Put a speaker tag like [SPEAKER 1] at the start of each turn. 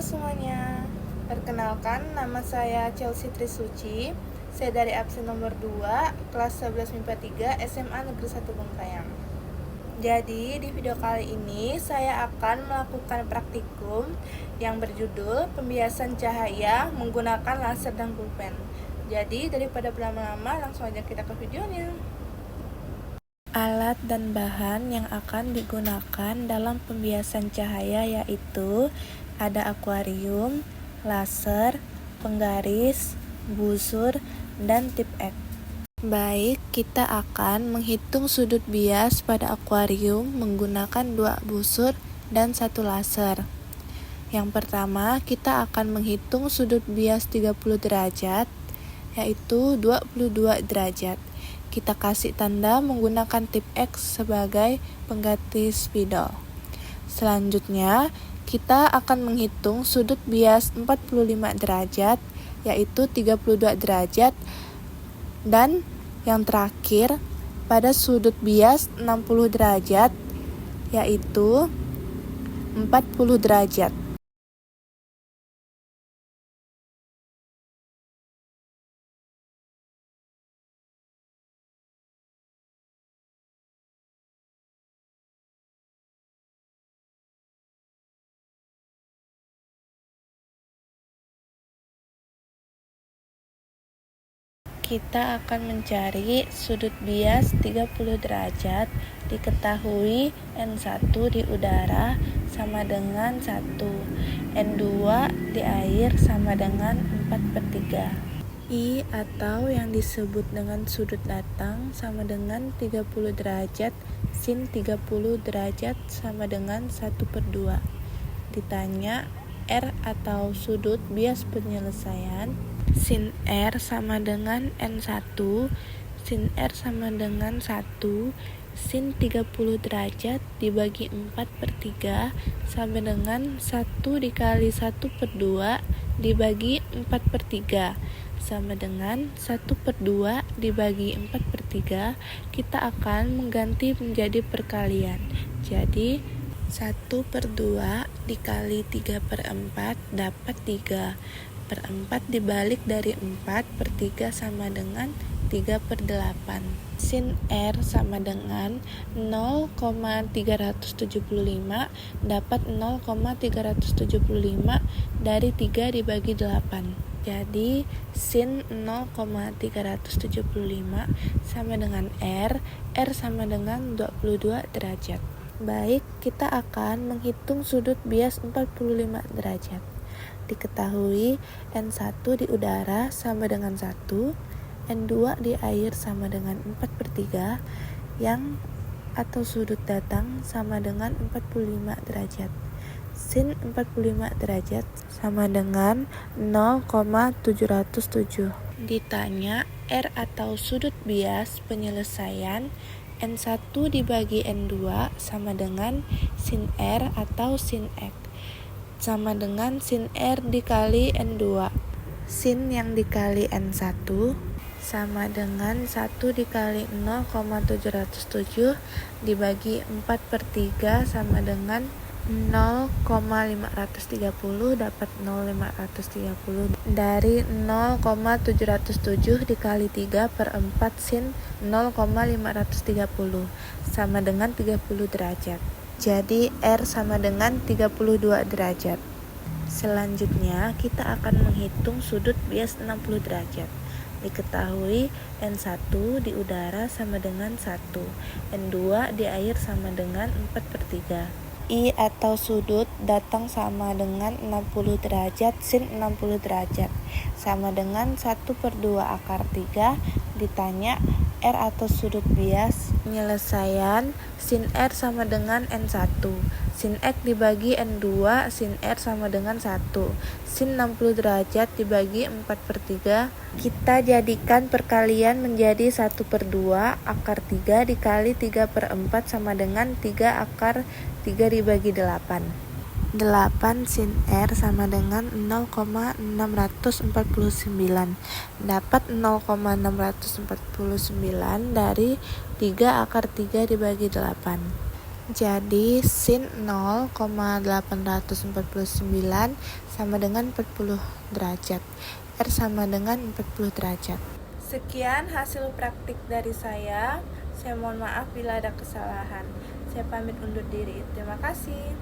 [SPEAKER 1] Halo semuanya, perkenalkan nama saya Chelsea Trisuci. Saya dari absen nomor 2, kelas 11 MIPA 3, SMA Negeri 1 Bengkayang. Jadi di video kali ini saya akan melakukan praktikum yang berjudul pembiasan cahaya menggunakan laser dan pulpen. Jadi daripada berlama-lama, langsung aja kita ke videonya. Alat dan bahan yang akan digunakan dalam pembiasan cahaya yaitu ada akuarium, laser, penggaris, busur, dan tip X. Baik, kita akan menghitung sudut bias pada akuarium menggunakan 2 busur dan 1 laser. Yang pertama, kita akan menghitung sudut bias 30 derajat, yaitu 22 derajat. Kita kasih tanda menggunakan tip X sebagai pengganti spidol. Selanjutnya, kita akan menghitung sudut bias 45 derajat, yaitu 32 derajat. Dan yang terakhir, pada sudut bias 60 derajat, yaitu 40 derajat. Kita akan mencari sudut bias 30 derajat, diketahui N1 di udara sama dengan 1, N2 di air sama dengan 4/3. I atau yang disebut dengan sudut datang sama dengan 30 derajat, sin 30 derajat sama dengan 1/2. Ditanya R atau sudut bias penyelesaian, sin R sama dengan N1, sin R sama dengan 1, sin 30 derajat dibagi 4/3 sama dengan 1 dikali 1/2 dibagi 4/3 sama dengan 1/2 dibagi 4/3. Kita akan mengganti menjadi perkalian. Jadi 1/2 dikali 3/4 dapat 3. Per 4 dibalik dari 4/3 sama dengan 3/8. Sin R sama dengan 0,375 dapat 0,375 dari 3 dibagi 8. Jadi sin 0,375 sama dengan R sama dengan 22 derajat. Baik, kita akan menghitung sudut bias 45 derajat. Diketahui N1 di udara sama dengan 1, N2 di air sama dengan 4/3, yang atau sudut datang sama dengan 45 derajat. Sin 45 derajat sama dengan 0,707. Ditanya R atau sudut bias penyelesaian N1 dibagi N2 sama dengan sin R atau sin X sama dengan sin R dikali N2. Sin yang dikali N1 sama dengan 1 dikali 0,707 dibagi 4/3 sama dengan 0,530 dapat 0,530 dari 0,707 dikali 3/4 sin 0,530 sama dengan 30 derajat. Jadi R sama dengan 32 derajat. Selanjutnya kita akan menghitung sudut bias 60 derajat. Diketahui N1 di udara sama dengan 1, N2 di air sama dengan 4/3. I atau sudut datang sama dengan 60 derajat sin 60 derajat sama dengan 1/2 akar 3. Ditanya R atau sudut bias penyelesaian sin R sama dengan N1, sin X dibagi N2, sin R sama dengan 1, sin 60 derajat dibagi 4/3. Kita jadikan perkalian menjadi 1/2 akar 3 dikali 3/4 sama dengan 3 akar 3 dibagi 8. 8 sin R sama dengan 0,649. Dapat 0,649 dari 3 akar 3 dibagi 8. Jadi sin 0,849 sama dengan 40 derajat. R sama dengan 40 derajat. Sekian hasil praktik dari saya. Saya mohon maaf bila ada kesalahan. Saya pamit undur diri. Terima kasih.